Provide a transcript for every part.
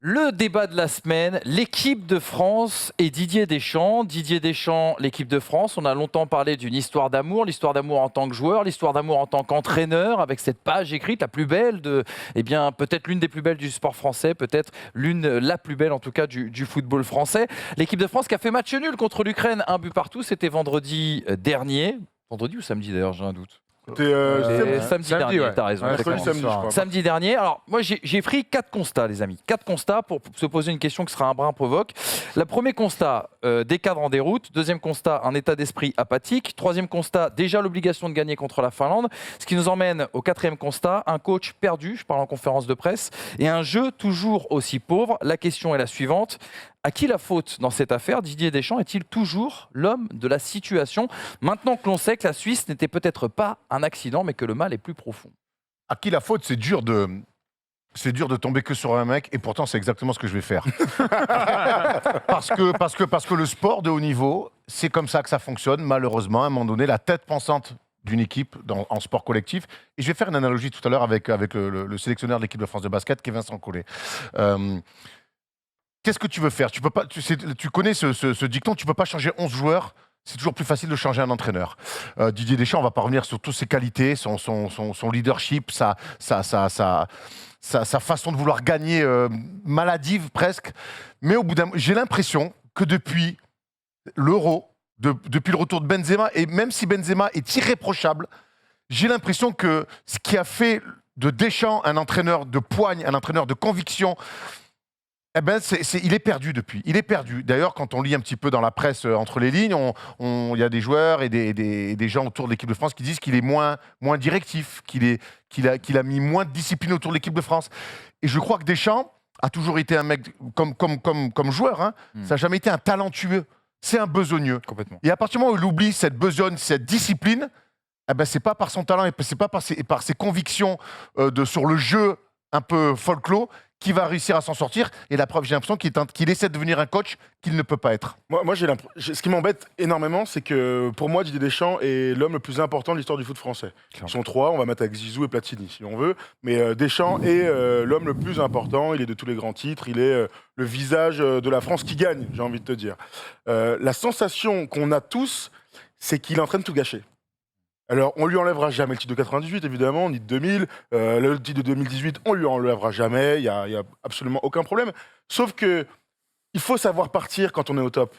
Le débat de la semaine, l'équipe de France et Didier Deschamps. Didier Deschamps, l'équipe de France. On a longtemps parlé d'une histoire d'amour, l'histoire d'amour en tant que joueur, l'histoire d'amour en tant qu'entraîneur, avec cette page écrite, la plus belle peut-être l'une des plus belles du sport français, peut-être la plus belle en tout cas du football français. L'équipe de France qui a fait match nul contre l'Ukraine, 1-1, c'était vendredi dernier. Vendredi ou samedi d'ailleurs, j'ai un doute. C'était samedi dernier, ouais. t'as raison. Ouais, Samedi dernier. Alors, moi, j'ai pris 4 constats, les amis. 4 constats pour se poser une question qui sera un brin provoque. Le premier constat, des cadres en déroute. Deuxième constat, un état d'esprit apathique. Troisième constat, déjà l'obligation de gagner contre la Finlande. Ce qui nous emmène au quatrième constat, un coach perdu, je parle en conférence de presse, et un jeu toujours aussi pauvre. La question est la suivante. À qui la faute dans cette affaire? Didier Deschamps est-il toujours l'homme de la situation, maintenant que l'on sait que la Suisse n'était peut-être pas un accident, mais que le mal est plus profond? À qui la faute? C'est dur de tomber que sur un mec, et pourtant c'est exactement ce que je vais faire. parce que le sport de haut niveau, c'est comme ça que ça fonctionne. Malheureusement, à un moment donné, la tête pensante d'une équipe en sport collectif. Et je vais faire une analogie tout à l'heure avec le sélectionneur de l'équipe de France de basket, qui est Vincent Collet. Qu'est-ce que tu veux faire? Tu connais ce dicton, tu ne peux pas changer 11 joueurs, c'est toujours plus facile de changer un entraîneur. Didier Deschamps, on ne va pas revenir sur toutes ses qualités, son leadership, sa façon de vouloir gagner maladive presque. Mais au bout d'un moment, j'ai l'impression que depuis l'Euro, depuis le retour de Benzema, et même si Benzema est irréprochable, j'ai l'impression que ce qui a fait de Deschamps un entraîneur de poigne, un entraîneur de conviction, eh ben, il est perdu depuis. Il est perdu. D'ailleurs, quand on lit un petit peu dans la presse entre les lignes, il y a des joueurs et des gens autour de l'équipe de France qui disent qu'il est moins directif, qu'il a mis moins de discipline autour de l'équipe de France. Et je crois que Deschamps a toujours été un mec comme joueur. Hein. Ça n'a jamais été un talentueux. C'est un besogneux. Complètement. Et à partir du moment où il oublie cette besogne, cette discipline, eh ben, c'est pas par son talent et c'est pas par ses convictions sur le jeu un peu folklore qui va réussir à s'en sortir. Et la preuve, j'ai l'impression qu'il essaie de devenir un coach qu'il ne peut pas être. Moi ce qui m'embête énormément, c'est que pour moi, Didier Deschamps est l'homme le plus important de l'histoire du foot français. Ils sont 3, on va mettre avec Zizou et Platini si on veut, mais Deschamps est l'homme le plus important, il est de tous les grands titres, il est le visage de la France qui gagne, j'ai envie de te dire. La sensation qu'on a tous, c'est qu'il est en train de tout gâcher. Alors, on lui enlèvera jamais le titre de 98, évidemment, ni de 2000. Le titre de 2018, on lui enlèvera jamais. Il y a absolument aucun problème. Sauf que il faut savoir partir quand on est au top.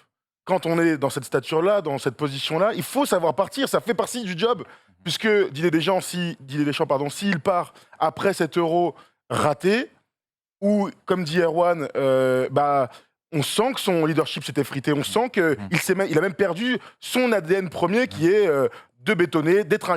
Quand on est dans cette stature-là, dans cette position-là, il faut savoir partir. Ça fait partie du job. Puisque Didier Deschamps, s'il part après cet Euro raté, ou comme dit Erwan, on sent que son leadership s'est effrité. On sent qu'il a même perdu son ADN premier qui est de bétonner, d'être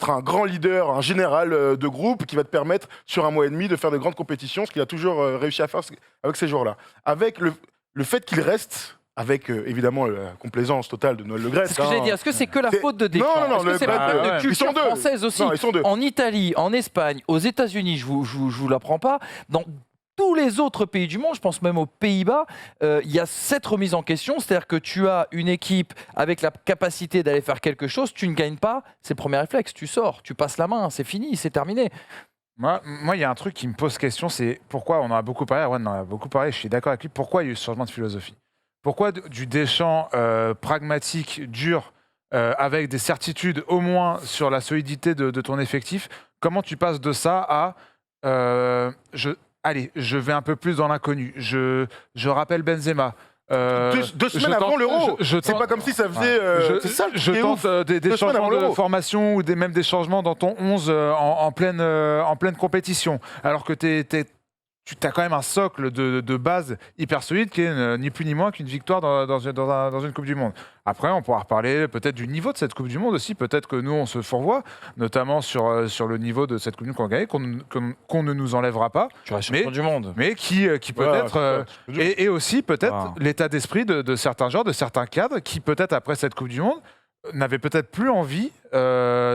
un grand leader, un général de groupe qui va te permettre, sur un mois et demi, de faire de grandes compétitions, ce qu'il a toujours réussi à faire avec ces joueurs-là. Avec le fait qu'il reste, avec évidemment la complaisance totale de Noël Le Graët. C'est ce que j'allais dire. Est-ce que c'est que la faute de Deschamps? Non, est-ce que c'est la faute de culture française aussi? Non, ils sont deux. En Italie, en Espagne, aux États-Unis, je vous l'apprends pas. Dans tous les autres pays du monde, je pense même aux Pays-Bas, il y a cette remise en question, c'est-à-dire que tu as une équipe avec la capacité d'aller faire quelque chose, tu ne gagnes pas, c'est le premier réflexe, tu sors, tu passes la main, c'est fini, c'est terminé. Moi, il y a un truc qui me pose question, c'est pourquoi, on en a beaucoup parlé, Erwan en a beaucoup parlé, je suis d'accord avec lui, pourquoi il y a eu ce changement de philosophie? Pourquoi du Deschamps pragmatique, dur, avec des certitudes au moins sur la solidité de ton effectif, comment tu passes de ça à allez, je vais un peu plus dans l'inconnu. Je rappelle Benzema. Deux semaines avant l'Euro. C'est pas comme si ça faisait. C'est ça le je tente des changements de formation ou même des changements dans ton 11 en pleine compétition. Alors que tu as quand même un socle de base hyper solide qui est ni plus ni moins qu'une victoire dans une Coupe du Monde. Après, on pourra reparler peut-être du niveau de cette Coupe du Monde aussi. Peut-être que nous, on se fourvoie, notamment sur le niveau de cette Coupe du Monde qu'on a gagnée, qu'on ne nous enlèvera pas. Tu restes champion du monde. Mais qui peut-être... et aussi peut-être l'état d'esprit de certains joueurs, de certains cadres, qui peut-être après cette Coupe du Monde, n'avaient peut-être plus envie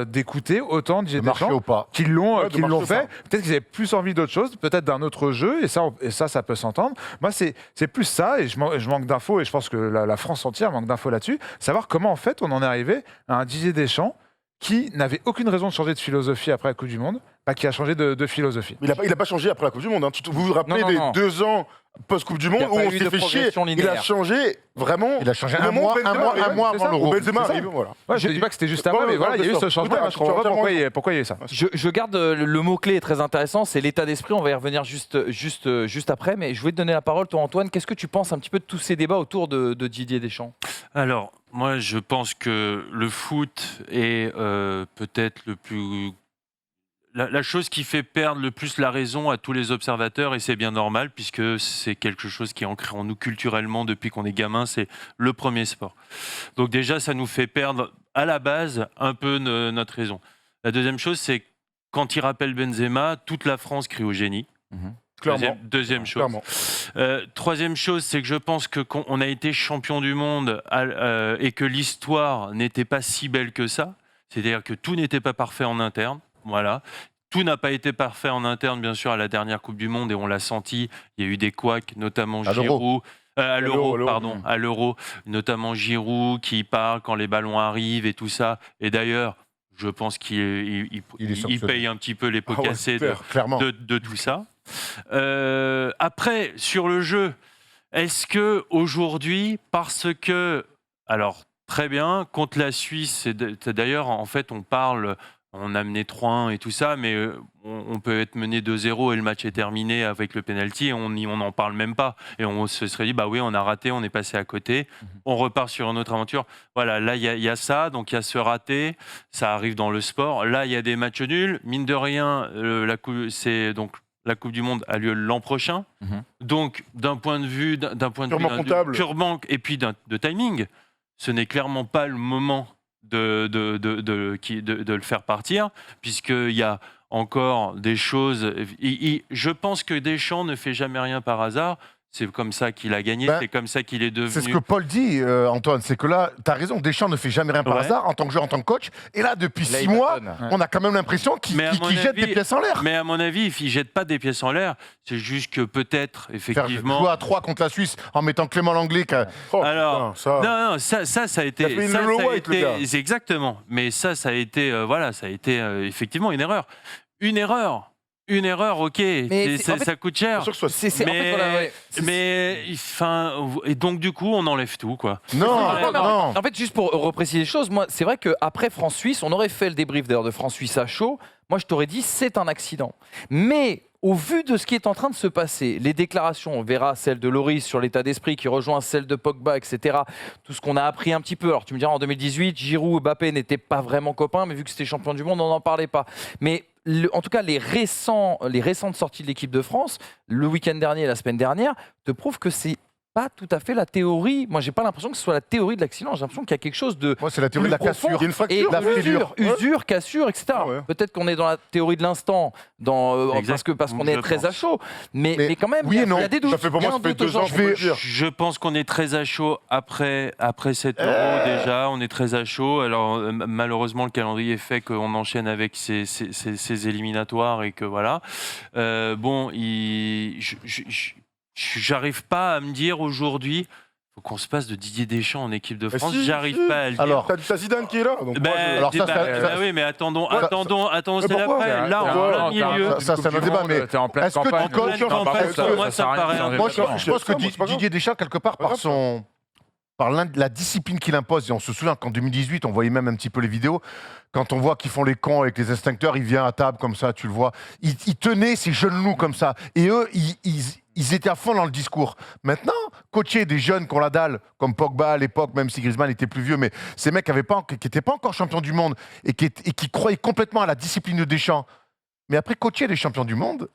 d'écouter autant Didier Deschamps qu'ils l'ont fait. Peut-être qu'ils avaient plus envie d'autre chose, peut-être d'un autre jeu, et ça peut s'entendre. Moi, c'est plus ça, et je manque d'infos, et je pense que la France entière manque d'infos là-dessus, savoir comment en fait on en est arrivé à un Didier Deschamps qui n'avait aucune raison de changer de philosophie après la Coupe du Monde, qui a changé de philosophie. Il a pas changé après la Coupe du Monde. Hein. Vous vous rappelez des 2 ans post-Coupe du Monde où on s'est fait chier. Il a changé vraiment. Il a changé un mois avant l'Euro. Benzema arrive, voilà. Ouais, je ne dis pas que c'était juste après, mais voilà, il y a eu ce changement. Je ne comprends pas pourquoi il y a eu ça. Je garde le mot-clé est très intéressant, c'est l'état d'esprit. On va y revenir juste après. Mais je voulais te donner la parole, toi, Antoine. Qu'est-ce que tu penses un petit peu de tous ces débats autour de Didier Deschamps ? Alors, moi, je pense que le foot est peut-être le plus... La chose qui fait perdre le plus la raison à tous les observateurs, et c'est bien normal, puisque c'est quelque chose qui est ancré en nous culturellement depuis qu'on est gamin, c'est le premier sport. Donc déjà, ça nous fait perdre, à la base, un peu notre raison. La deuxième chose, c'est quand il rappelle Benzema, toute la France crie au génie. Clairement. Deuxième chose. Clairement. Troisième chose, c'est que je pense que quand on a été champion du monde et que l'histoire n'était pas si belle que ça, c'est-à-dire que tout n'était pas parfait en interne, voilà. Tout n'a pas été parfait en interne, bien sûr, à la dernière Coupe du Monde, et on l'a senti. Il y a eu des couacs, notamment Giroud. À l'Euro, notamment Giroud qui parle quand les ballons arrivent et tout ça. Et d'ailleurs, je pense qu'il paye un petit peu les pots cassés de tout ça. Après, sur le jeu, est-ce que aujourd'hui, parce que, alors très bien, contre la Suisse, d'ailleurs, en fait, on a mené 3-1 et tout ça, mais on peut être mené 2-0 et le match est terminé avec le penalty et on n'en parle même pas. Et on se serait dit, bah oui, on a raté, on est passé à côté, on repart sur une autre aventure. Voilà, là, il y a ça, donc il y a ce raté, ça arrive dans le sport. Là, il y a des matchs nuls. Mine de rien, la Coupe du Monde a lieu l'an prochain. Donc, d'un point de vue purement comptable, et puis de timing, ce n'est clairement pas le moment de le faire partir, puisqu'il y a encore des choses. Je pense que Deschamps ne fait jamais rien par hasard. C'est comme ça qu'il a gagné, c'est comme ça qu'il est devenu. C'est ce que Paul dit, Antoine, c'est que là, tu as raison, Deschamps ne fait jamais rien par hasard en tant que joueur, en tant que coach. Et là, depuis 6 mois, on a quand même l'impression qu'il jette des pièces en l'air. Mais à mon avis, il ne jette pas des pièces en l'air. C'est juste que peut-être, effectivement. Jouer à 3 contre la Suisse en mettant Clément Langlais. Alors, ça a été. Exactement. Mais ça a été, ça a été effectivement une erreur. Une erreur, ok, ça coûte cher. Et donc du coup, on enlève tout, quoi. Non. En fait, juste pour repréciser les choses, moi, c'est vrai qu'après France-Suisse, on aurait fait le débrief d'ailleurs de France-Suisse à chaud. Moi, je t'aurais dit, c'est un accident. Mais au vu de ce qui est en train de se passer, les déclarations, on verra celle de Loris sur l'état d'esprit qui rejoint celle de Pogba, etc. Tout ce qu'on a appris un petit peu. Alors tu me diras, en 2018, Giroud et Mbappé n'étaient pas vraiment copains, mais vu que c'était champion du monde, on n'en parlait pas. Mais en tout cas, les récentes sorties de l'équipe de France, le week-end dernier et la semaine dernière, te prouvent que c'est pas tout à fait la théorie. Moi, j'ai pas l'impression que ce soit la théorie de l'accident. J'ai l'impression qu'il y a quelque chose de. Moi, c'est la théorie de la cassure. Il y a une fracture, usure, cassure, etc. Ouais. Peut-être qu'on est dans la théorie de l'instant, parce qu'on est très à chaud. Mais quand même, oui il y a des doutes. Ça fait pour moi, ça fait 2 ans. Je pense qu'on est très à chaud après cet Euro déjà. On est très à chaud. Alors malheureusement, le calendrier fait qu'on enchaîne avec ces éliminatoires et que voilà. J'arrive pas à me dire aujourd'hui, faut qu'on se passe de Didier Deschamps en équipe de France. J'arrive pas à le dire. Alors, t'as Zidane qui est là. Donc oui, mais attendons, c'est l'après. Là, en plein milieu. Ça, c'est un débat, mais t'es en pleine est-ce que campagne. Moi, ça me paraît. Moi, je pense que Didier Deschamps, quelque part, par la discipline qu'il impose, et on se souvient qu'en 2018, on voyait même un petit peu les vidéos, quand on voit qu'ils font les cons avec les extincteurs, il vient à table comme ça, tu le vois. Il tenait ses jeunes loups comme ça. Et eux, ils étaient à fond dans le discours. Maintenant, coacher des jeunes qui ont la dalle, comme Pogba à l'époque, même si Griezmann était plus vieux, mais ces mecs qui n'étaient pas encore champions du monde et qui croyaient complètement à la discipline de Deschamps. Mais après, coacher les champions du monde,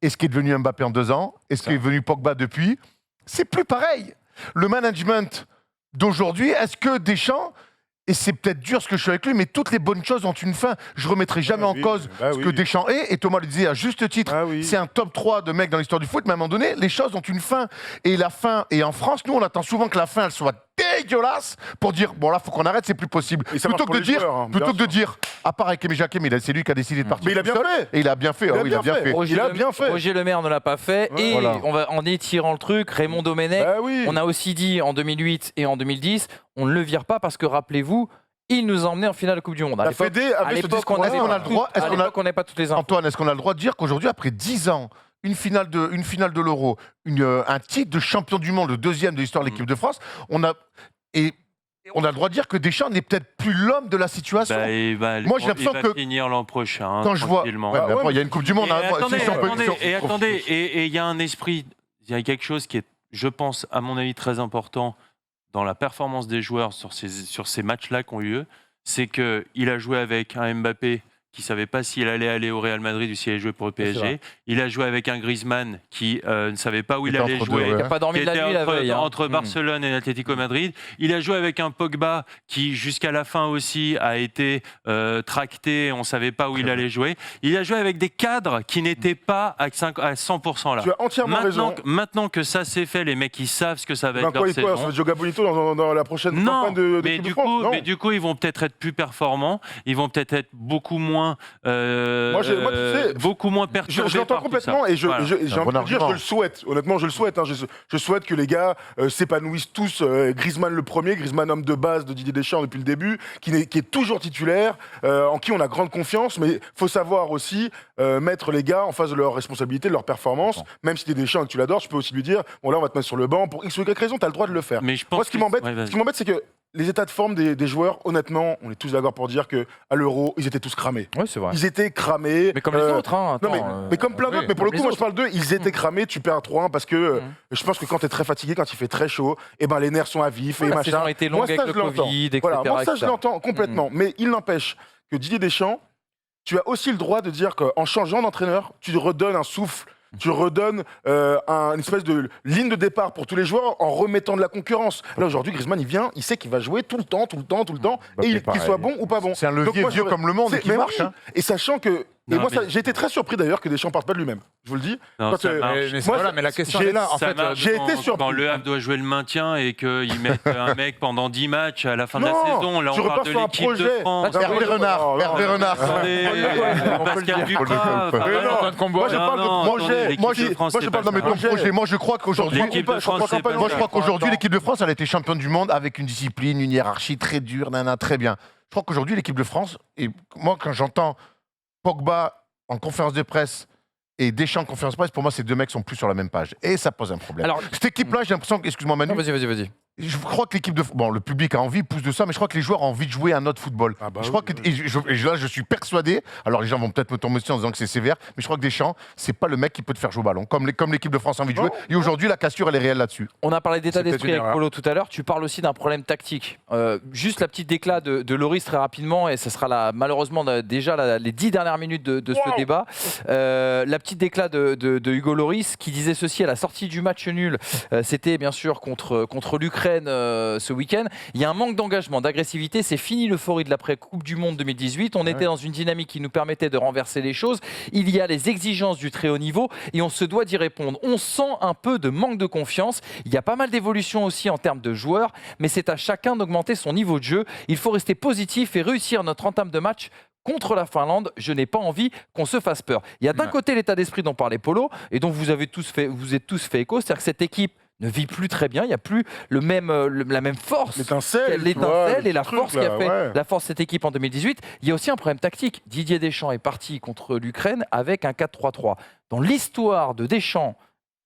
et ce qui est devenu Mbappé en 2 ans, et ce qui est devenu Pogba depuis, c'est plus pareil. Le management d'aujourd'hui, est-ce que Deschamps, et c'est peut-être dur ce que je suis avec lui, mais toutes les bonnes choses ont une fin. Je ne remettrai jamais en cause ce que Deschamps est. Et Thomas le disait à juste titre, c'est un top 3 de mecs dans l'histoire du foot, mais à un moment donné, les choses ont une fin. Et la fin, et en France, nous, on attend souvent que la fin, elle soit dégueulasse pour dire, bon là, il faut qu'on arrête, c'est plus possible. Plutôt que de dire, à part avec Aimé Jacquet, mais c'est lui qui a décidé de partir. Mais il a bien fait. Et il a bien fait. Il a bien fait. Roger Le Maire ne l'a pas fait. Et on va en étirant le truc, Raymond Domenech, on a aussi dit en 2008 et en 2010, on ne le vire pas parce que, rappelez-vous, il nous a emmenés en finale de Coupe du Monde. À La l'époque, Fédé avait ce l'époque, discours. on avait on a pas le droit- tout- est-ce à qu'on a- l'époque, on n'avait pas toutes les infos. Antoine, est-ce qu'on a le droit de dire qu'aujourd'hui, après 10 ans, une finale de l'Euro, un titre de champion du monde, le deuxième de l'histoire de l'équipe de France, on a le droit de dire que Deschamps n'est peut-être plus l'homme de la situation. Moi, Moi, j'ai l'impression il va que finir l'an prochain. quand je vois, tranquillement. ouais, mais après, il y a une Coupe du Monde. Et hein, moi, attendez, si on peut- attendez, si on- et attendez, et il y a un esprit, il y a quelque chose qui est, je pense, à mon avis, très important dans la performance des joueurs sur ces matchs-là qui ont eu lieu, c'est qu'il a joué avec un Mbappé qui ne savait pas s'il allait aller au Real Madrid ou s'il allait jouer pour le c'est PSG. vrai. Il a joué avec un Griezmann qui ne savait pas où il était allait entre deux, jouer. ouais. Il n'a pas dormi Qui de la était nuit la entre, veille. hein. entre Barcelone et l'Atlético Madrid. Il a joué avec un Pogba qui, jusqu'à la fin aussi, a été tracté. On ne savait pas où il allait jouer. Il a joué avec des cadres qui n'étaient pas à 100% là. Tu as entièrement raison. Maintenant que ça c'est fait, les mecs ils savent ce que ça va Ben être quoi, leur quoi, ça saison. va être Joga Bonito dans la prochaine Non, campagne de mais l'équipe de du France, coup, non. mais du coup, ils vont peut-être être plus performants. Ils vont peut-être être beaucoup moins, Moi, tu sais, beaucoup moins Je perturbés l'entends par tout complètement ça. et j'ai Voilà. envie de un bon dire, argument. je le souhaite. Honnêtement, je le souhaite. hein. Je souhaite que les gars s'épanouissent tous. Griezmann le premier, Griezmann homme de base de Didier Deschamps depuis le début, qui est toujours titulaire, en qui on a grande confiance. Mais il faut savoir aussi mettre les gars en face de leurs responsabilités, de leurs performances. Même si t'es Deschamps et que tu l'adores, tu peux aussi lui dire, bon là on va te mettre sur le banc pour X ou Y raison, t'as le droit de le faire. Mais je pense Moi, ce qui que- m'embête, Ouais, vas-y. ce qui m'embête, c'est que les états de forme des joueurs, honnêtement, on est tous d'accord pour dire que à l'Euro, ils étaient tous cramés. Oui, c'est vrai. Ils étaient cramés. Mais comme les autres. Hein. Non, Attends, mais comme plein oui, d'autres, mais pour le comme coup, les moi je parle d'eux, ils étaient cramés, tu perds 3-1 parce que je pense que quand t'es très fatigué, quand il fait très chaud, et ben les nerfs sont à vif Ouais, et la machin. saison a été longue Moi, ça, avec je le l'entends. Covid, etc. Voilà, moi ça je etc. l'entends complètement. Mais il n'empêche que Didier Deschamps, tu as aussi le droit de dire qu'en changeant d'entraîneur, tu redonnes un souffle. Tu redonnes une espèce de ligne de départ pour tous les joueurs en remettant de la concurrence. Là aujourd'hui, Griezmann, il vient, il sait qu'il va jouer tout le temps, et qu'il soit bon ou pas bon. C'est un Donc levier moi, vieux comme le monde et qui mais marche. oui. hein. Et sachant que. Non, moi, mais- j'ai été très surpris d'ailleurs que Deschamps parte pas de lui-même. Je vous le dis. Non, Quand, ça marche. Mais moi, voilà, mais la question j'ai- est là. En Ça fait, marche j'ai été quand surpris. Le Havre doit jouer le maintien et qu'ils mettent un mec pendant 10 matchs à la fin de la Non, saison. Là, tu on parle repars de sur un l'équipe de projet. France. Hervé Renard. Hervé Renard. Attendez, Pascal Duprat. Mais enfin, non, Antoine Comboire. moi, je parle de non, projet. attendez, Moi, l'équipe de France, Moi, je c'est parle pas dans mes ça. projets. Moi, je crois qu'aujourd'hui, L'équipe de France, c'est pas moi, je crois ça. qu'aujourd'hui, l'équipe de France, elle a été championne du monde avec une discipline, une hiérarchie très dure, très bien. Je crois qu'aujourd'hui, l'équipe de France, et moi, quand j'entends Pogba en conférence de presse et Deschamps en conférence de presse, pour moi, ces deux mecs sont plus sur la même page. Et ça pose un problème. Alors- Cette équipe-là, j'ai l'impression que, excuse-moi Manu, Non, vas-y. je crois que l'équipe de... Bon, le public a envie, pousse de ça, mais je crois que les joueurs ont envie de jouer un autre football. Ah bah je oui, crois que, et là, je suis persuadé, alors les gens vont peut-être me tomber dessus en disant que c'est sévère, mais je crois que Deschamps, c'est pas le mec qui peut te faire jouer au ballon, comme l'équipe de France a envie de jouer. Et aujourd'hui, la cassure, elle est réelle là-dessus. On a parlé d'état C'est peut-être d'esprit une avec erreur. Polo tout à l'heure. Tu parles aussi d'un problème tactique. Juste la petite déclat de Loris très rapidement, et ce sera malheureusement déjà les 10 dernières minutes de ce débat. La petite déclat de Hugo Loris qui disait ceci à la sortie du match nul. C'était bien sûr contre l'Ukraine ce week-end. Il y a un manque d'engagement, d'agressivité. C'est fini l'euphorie de l'après-Coupe du Monde 2018. On était dans une dynamique qui nous permettait de renverser les choses. Il y a les exigences du très haut niveau et on se doit d'y répondre. On sent un peu de manque de confiance. Il y a pas mal d'évolutions aussi en termes de joueurs, mais c'est à chacun d'augmenter son niveau de jeu. Il faut rester positif et réussir notre entame de match contre la Finlande. Je n'ai pas envie qu'on se fasse peur. Il y a d'un côté l'état d'esprit dont parlait Polo et dont vous êtes tous fait écho, c'est-à-dire que cette équipe ne vit plus très bien, il n'y a plus la même force. L'étincelle. tu L'étincelle vois, et la le truc, force qui a là, fait ouais. la force de cette équipe en 2018. Il y a aussi un problème tactique. Didier Deschamps est parti contre l'Ukraine avec un 4-3-3. Dans l'histoire de Deschamps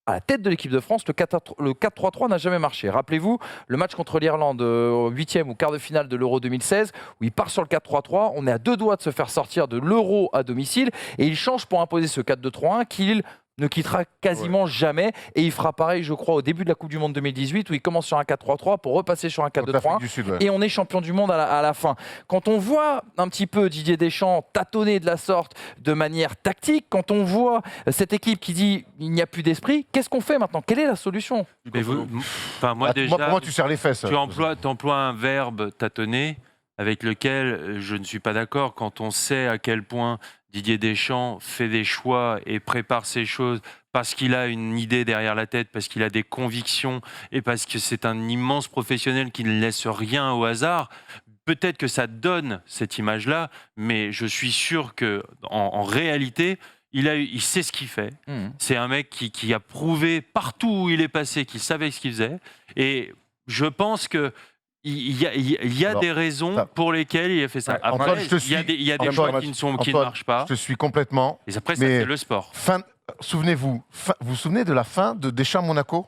à la tête de l'équipe de France, le 4-3-3 n'a jamais marché. Rappelez-vous, le match contre l'Irlande au 8e ou quart de finale de l'Euro 2016, où il part sur le 4-3-3, on est à 2 doigts de se faire sortir de l'Euro à domicile, et il change pour imposer ce 4-2-3-1 qu'il ne quittera quasiment jamais, et il fera pareil, je crois, au début de la Coupe du Monde 2018, où il commence sur un 4-3-3 pour repasser sur un 4-2-3-1. du Sud, ouais. Et on est champion du monde à la fin. Quand on voit un petit peu Didier Deschamps tâtonner de la sorte de manière tactique, quand on voit cette équipe qui dit il n'y a plus d'esprit, qu'est-ce qu'on fait maintenant? Quelle est la solution? Mais moi déjà, Pour moi, tu serres les fesses. tu emploies un verbe tâtonner avec lequel je ne suis pas d'accord quand on sait à quel point Didier Deschamps fait des choix et prépare ses choses parce qu'il a une idée derrière la tête, parce qu'il a des convictions et parce que c'est un immense professionnel qui ne laisse rien au hasard. Peut-être que ça donne cette image-là, mais je suis sûr qu'en réalité, il sait ce qu'il fait. C'est un mec qui a prouvé partout où il est passé qu'il savait ce qu'il faisait. Et je pense que il y a Alors, des raisons ça- pour lesquelles il a fait ça. Ouais, Après, Antoine, je te il y a suis. des, il y a des Antoine, choix qui ne Antoine, marchent pas. Je te suis complètement. Et après, ça, mais c'est le sport. Souvenez-vous, vous vous souvenez de la fin de Deschamps-Monaco?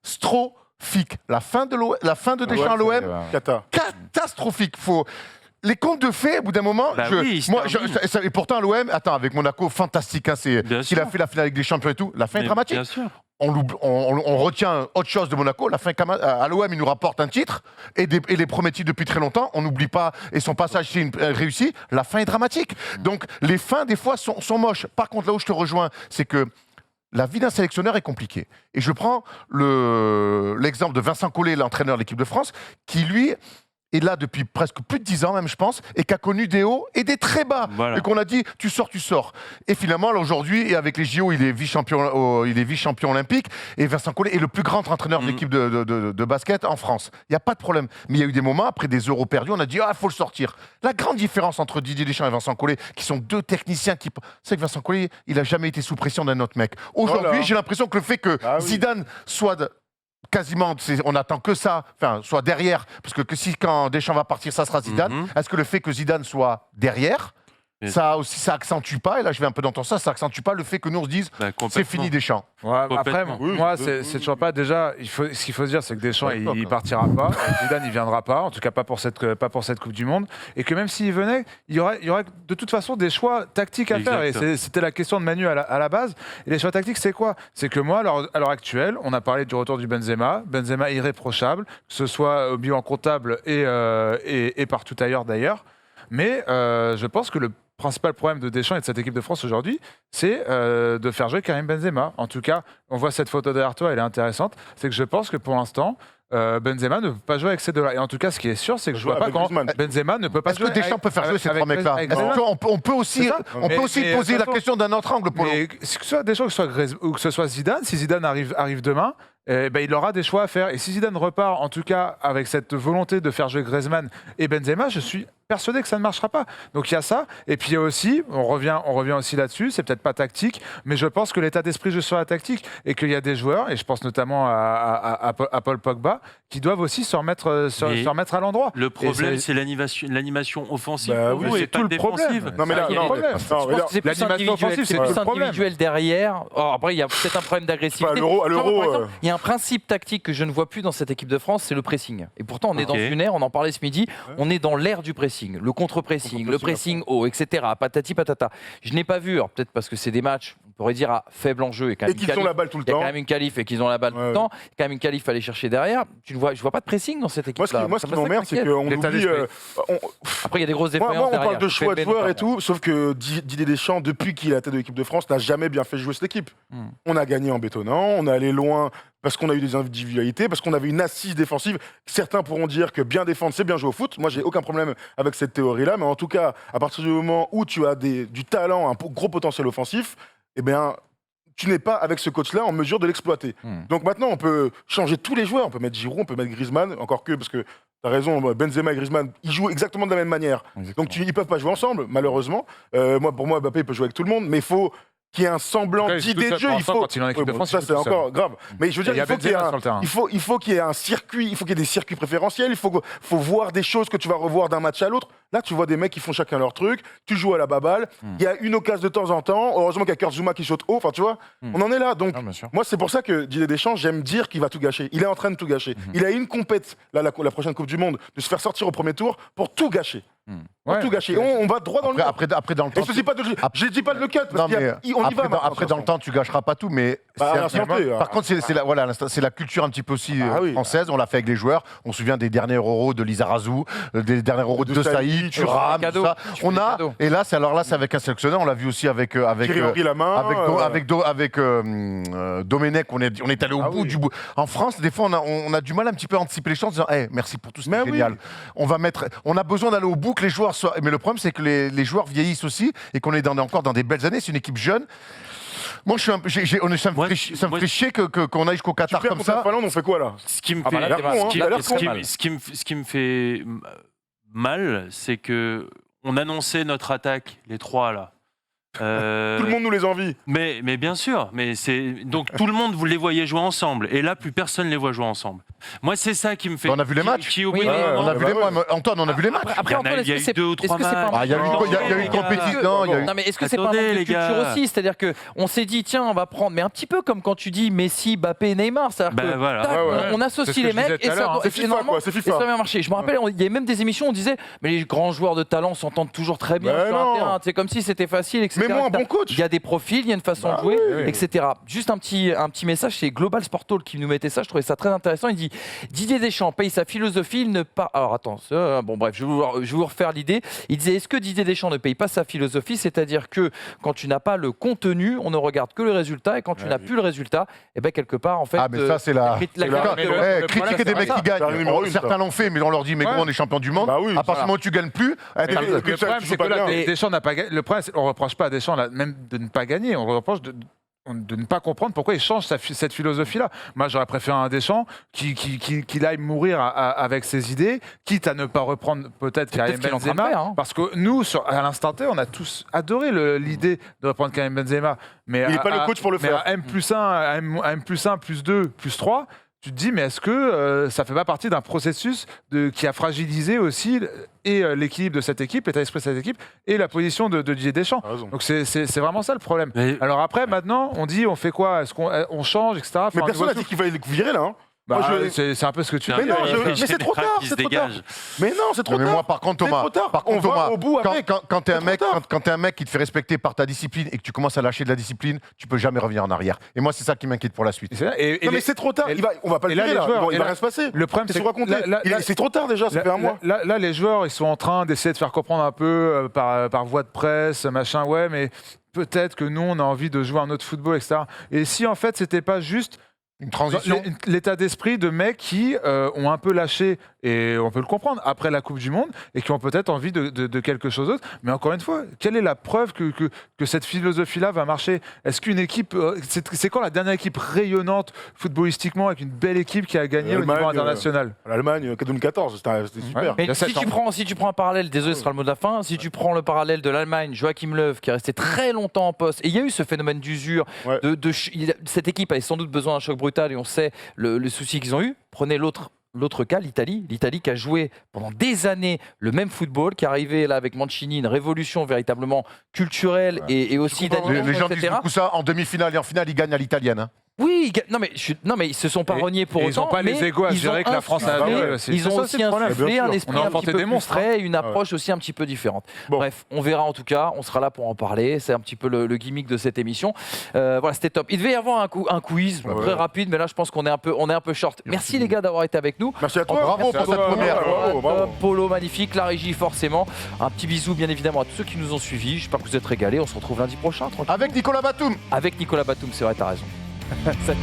Catastrophique. La fin de Deschamps à l'OM, Kata. catastrophique. Les contes de fées, au bout d'un moment, Bah oui, il se termine. et pourtant l'OM, attends, avec Monaco, fantastique, hein, c'est Bien qu'il a sûr. fait la finale avec des champions et tout. La fin est Mais dramatique. Bien sûr. On retient autre chose de Monaco. La fin, à l'OM, il nous rapporte un titre et les premiers titres depuis très longtemps. On n'oublie pas, et son passage, c'est réussi. La fin est dramatique. Donc, les fins, des fois, sont moches. Par contre, là où je te rejoins, c'est que la vie d'un sélectionneur est compliquée. Et je prends l'exemple de Vincent Collet, l'entraîneur de l'équipe de France, qui, lui, est là depuis presque plus de 10 ans même, je pense, et qui a connu des hauts et des très bas. Voilà. Et qu'on a dit, tu sors. Et finalement, là, aujourd'hui, et avec les JO, il est vice-champion olympique, et Vincent Collet est le plus grand entraîneur de l'équipe de basket en France. Il n'y a pas de problème. Mais il y a eu des moments, après des euros perdus, on a dit, il faut le sortir. La grande différence entre Didier Deschamps et Vincent Collet, qui sont deux techniciens c'est que Vincent Collet, il n'a jamais été sous pression d'un autre mec. Aujourd'hui, Voilà. j'ai l'impression que le fait que Ah oui. Zidane soit... Quasiment, on attend que ça, soit derrière, parce que quand Deschamps va partir, ça sera Zidane. Mhm. Est-ce que le fait que Zidane soit derrière, Et- ça accentue pas, et là je vais un peu dans ton sens, ça accentue pas le fait que nous on se dise Bah, c'est complètement. fini Deschamps. Ouais, après, Complètement. moi, Oui, c'est toujours pas. Déjà, ce qu'il faut se dire, c'est que Deschamps, Ouais, il partira pas. Zidane, il viendra pas. En tout cas, pas pour cette Coupe du Monde. Et que même s'il venait, il y aurait de toute façon des choix tactiques à faire. Exact. Et c'était la question de Manu à la base. Et les choix tactiques, c'est quoi? C'est que moi, à l'heure actuelle, on a parlé du retour du Benzema. Benzema irréprochable, que ce soit au bilan comptable et partout ailleurs d'ailleurs. Mais je pense que le principal problème de Deschamps et de cette équipe de France aujourd'hui, c'est de faire jouer Karim Benzema. En tout cas, on voit cette photo derrière toi, elle est intéressante. C'est que je pense que pour l'instant, Benzema ne peut pas jouer avec ces deux-là. Et en tout cas, ce qui est sûr, c'est que je vois pas Avec comment Griezmann. Benzema ne peut pas Est-ce jouer que Deschamps peut faire jouer ces avec- trois mecs-là avec Est-ce Benzema. qu'on peut aussi, C'est ça. on peut aussi Mais, poser la attention. question d'un autre angle, Polo. Mais que ce soit Deschamps ou que ce soit Zidane, si Zidane arrive demain, il aura des choix à faire. Et si Zidane repart, en tout cas, avec cette volonté de faire jouer Griezmann et Benzema, je suis persuadé que ça ne marchera pas. Donc il y a ça. Et puis il y a aussi, on revient aussi là-dessus, c'est peut-être pas tactique, mais je pense que l'état d'esprit joue sur la tactique et qu'il y a des joueurs, et je pense notamment à Paul Pogba, qui doivent aussi se remettre à l'endroit. Le problème, Et c'est l'animation offensive. Bah pour oui, vous, c'est c'est tout pas le défensive. problème. Non, mais là, Ça y est. non, mais- problème. non, Je mais pense là- que c'est plus l'animation individuel, offensive, c'est c'est plus tout le problème. individuel derrière. Oh, après, il y a peut-être un problème d'agressivité. Enfin, à l'Euro, Tu vois, par exemple, euh, il y a un principe tactique que je ne vois plus dans cette équipe de France, c'est le pressing. Et pourtant, on est dans Ok. une ère, on en parlait ce midi, on est dans l'ère du pressing, le contre-pressing, le pressing haut, etc. Patati patata. Je n'ai pas vu, alors peut-être parce que c'est des matchs, on pourrait dire à faible enjeu et quand Et même qu'ils ont la balle tout le il y a temps. quand même une qualif et qu'ils ont la balle tout Ouais, le temps. Il y a quand même une qualif à aller chercher derrière. Je vois pas de pressing dans cette équipe. Moi, ce qui m'emmerde, c'est qu'on L'état oublie. d'esprit. On- Après, il y a des grosses Moi, défaillances on derrière. parle de choix de Pépé joueurs et notamment. tout, sauf que Didier Deschamps, depuis qu'il est à la tête de l'équipe de France, n'a jamais bien fait jouer cette équipe. On a gagné en bétonnant, on est allé loin parce qu'on a eu des individualités, parce qu'on avait une assise défensive. Certains pourront dire que bien défendre, c'est bien jouer au foot. Moi, j'ai aucun problème avec cette théorie-là, mais en tout cas, à partir du moment où tu as du talent, un gros potentiel offensif, eh bien, tu n'es pas avec ce coach-là en mesure de l'exploiter. Donc maintenant, on peut changer tous les joueurs. On peut mettre Giroud, on peut mettre Griezmann, encore que, parce que tu as raison, Benzema et Griezmann, ils jouent exactement de la même manière. Donc ils ne peuvent pas jouer ensemble, malheureusement. Pour moi, Mbappé peut jouer avec tout le monde, mais il faut qu'il y ait un semblant En tout cas, il joue d'idée tout de jeu. seul. Il Pour faut... l'instant, quand il est en équipe de France, ça, il joue c'est tout seul. encore grave. Mais je veux dire, Il y a il faut qu'il y ait Benzema un- sur le terrain. il faut qu'il y ait un circuit, il faut qu'il y ait des circuits préférentiels, il faut voir des choses que tu vas revoir d'un match à l'autre. Là, tu vois des mecs qui font chacun leur truc, tu joues à la baballe, il y a une occasion de temps en temps, heureusement qu'il y a Kurt Zouma qui saute haut, enfin tu vois, on en est là. Donc, moi, c'est pour ça que Didier Deschamps, j'aime dire qu'il va tout gâcher. Il est en train de tout gâcher. Il a une compète, là, la prochaine Coupe du Monde, de se faire sortir au premier tour pour tout gâcher. Pour Ouais. tout gâcher. On va droit dans le mur. Après, dans le Et temps. je ne dis pas de le cut, parce Non, qu'on mais y va. maintenant, après, dans le temps, tu gâcheras pas tout, mais Bah, c'est à un petit l'instant peu- T, par contre, c'est la culture un petit peu aussi Ah oui. française. On l'a fait avec les joueurs. On se souvient des derniers euros de Lizarazu, des derniers euros de Saïd, tu Thuram, fais des tout ça. cadeaux. Tu fais des cadeaux. Et là, c'est avec un sélectionneur. On l'a vu aussi avec Thierry Henry la main. avec Domenech. On est allé au Ah bout oui. du bout. En France, des fois, on a du mal un petit peu à anticiper les choses en disant hey, merci pour tout, Mais c'était oui. génial. On a besoin d'aller au bout, que les joueurs soient. Mais le problème, c'est que les joueurs vieillissent aussi et qu'on est encore dans des belles années. C'est une équipe jeune. Moi, ça me ferait chier qu'on aille jusqu'au Qatar Super comme contre la ça. Finlande, on fait quoi là Ce qui me Ah bah fait, là, t'es mal. ce qui- Là, t'es ce qui- mal. ce qui me fait mal, c'est que on annonçait notre attaque, les trois là. Tout le monde nous les envie. Mais bien sûr, donc tout le monde, vous les voyez jouer ensemble, et là plus personne les voit jouer ensemble. Moi, c'est ça qui me fait. On a vu les matchs. Qui, au bout Oui, d'un mais- moment- On a vu les matchs. Antoine, on a vu les matchs. Après, Antoine, il y a est-ce eu que c'est 2 ou 3 est-ce que c'est pas matchs. un- Ah, il y a eu une compétition. Il y a eu- Non, mais est-ce que c'est pas un Attendez, manque de les culture gars. aussi? C'est-à-dire qu'on s'est dit, tiens, on va prendre, mais un petit peu comme quand tu dis Messi, Mbappé, Neymar. C'est-à-dire Ben que voilà. tac, Ouais, ouais. on C'est associe ce que les je disais mecs tout et à ça l'heure, hein. C'est FIFA, normalement, quoi, c'est et FIFA. ça va bien marcher. Je me rappelle, il y a même des émissions où on disait, mais les grands joueurs de talent s'entendent toujours très bien Ben sur un non. terrain. C'est comme si c'était facile, etc. Mais moi, un bon coach. Il y a des profils, il y a une façon Bah de jouer, oui. etc. Juste un petit message, c'est Global Sport Talk qui nous mettait ça. Je trouvais ça très intéressant. Il dit Didier Deschamps paye sa philosophie, il ne pas. Alors attends, bon bref, je vais vous refaire l'idée. Il disait est-ce que Didier Deschamps ne paye pas sa philosophie, c'est-à-dire que quand tu n'as pas le contenu, on ne regarde que le résultat, et quand tu n'as plus le résultat, et ben quelque part en fait. Ah, mais ça, c'est la. la- Critiquer des mecs qui C'est la gagnent. numéro une, Certains ça. l'ont fait, mais on leur dit, mais gros, on est champion du monde. Bah oui, À partir du moment où tu gagnes plus, Et- t'as- et- Le que ça, problème, tu c'est joues que pas là, bien. Deschamps n'a pas gagné. Le problème, on reproche pas à Deschamps même de ne pas gagner. On reproche de ne pas comprendre pourquoi il change cette philosophie-là. Moi, j'aurais préféré un Deschamps qui aille mourir avec ses idées, quitte à ne pas reprendre peut-être Karim ce qu'il est en train de Benzema. faire, hein. Parce que nous, à l'instant T, on a tous adoré l'idée de reprendre Karim Benzema. Mais Il n'est pas le coach pour le mais faire. à M+1, à M+1, +2, +3, tu te dis, mais est-ce que ça ne fait pas partie d'un processus qui a fragilisé aussi l'équilibre de cette équipe, l'état d'esprit de cette équipe, et la position de Didier Deschamps? T'as raison. Donc c'est vraiment ça le problème. Mais- Alors après, maintenant, on dit, on fait quoi? Est-ce qu'on change, etc. Mais Enfin, personne n'a on dit qu'il fallait le virer là. Hein. Bah, Moi, je- c'est un peu ce que tu Mais dis. non, ouais. mais c'est trop tard, qui se c'est trop tard. dégage. Mais non, c'est trop Mais tard. moi, par contre, C'est Thomas, trop tard. par contre, On va Thomas, au bout quand, avec. quand t'es un C'est mec, trop tard. quand t'es un mec qui te fait respecter par ta discipline et que tu commences à lâcher de la discipline, tu peux jamais revenir en arrière. Et moi, c'est ça qui m'inquiète pour la suite. Et Non, mais c'est trop tard. et- On va pas le et là, virer les là. joueurs- Il et va là- rien se passer. le problème, Qu'est-ce c'est que vous racontez là, C'est trop tard déjà, ça fait un mois. Là, les joueurs, ils sont en train d'essayer de faire comprendre un peu par voie de presse, machin, ouais, mais peut-être que nous, on a envie de jouer un autre football, etc. Et si, en fait, c'était pas juste Une transition. l'état d'esprit de mecs qui ont un peu lâché, et on peut le comprendre, après la Coupe du Monde, et qui ont peut-être envie de quelque chose d'autre. Mais encore une fois, quelle est la preuve que cette philosophie-là va marcher? Est-ce qu'une équipe... c'est quand la dernière équipe rayonnante footballistiquement, avec une belle équipe qui a gagné au niveau L'Allemagne, international? L'Allemagne, 2014, c'était super. Il y Mais a si 7 ans. si tu prends un parallèle, désolé, ce sera le mot de la fin, si tu prends le parallèle de l'Allemagne, Joachim Löw, qui est resté très longtemps en poste, et il y a eu ce phénomène d'usure, Ouais. cette équipe avait sans doute besoin d'un choc brutal, et on sait le souci qu'ils ont eu. Prenez l'autre cas, l'Italie qui a joué pendant des années le même football, qui est arrivé là avec Mancini, une révolution véritablement culturelle et aussi Les d'animation, gens disent etc. beaucoup ça en demi-finale et en finale, ils gagnent à l'italienne. Hein. Oui, non mais ils se sont pas Et- rognés pour et autant. ils n'ont pas les mais égos à ils gérer ont que la France a insufflé- adoré aussi. Ils C'est ont ça, aussi c'est le problème. insufflé Bien un sûr. esprit On a un inventé petit peu des plus monstres, frais, une approche aussi un petit peu différente. Bon. Bref, on verra en tout cas, on sera là pour en parler. C'est un petit peu le gimmick de cette émission. Voilà, c'était top. Il devait y avoir un quiz Ouais. très rapide, mais là je pense qu'on est un peu short. Merci les gars d'avoir été avec nous. Merci à toi. Bravo Merci pour à cette toi. première. Bravo, bravo. Top, Polo magnifique, la régie forcément. Un petit bisou bien évidemment à tous ceux qui nous ont suivis. J'espère que vous êtes régalés. On se retrouve lundi prochain tranquille. Avec Nicolas Batum. Avec Nicolas Batum, c'est vrai, t'as raison. Salut.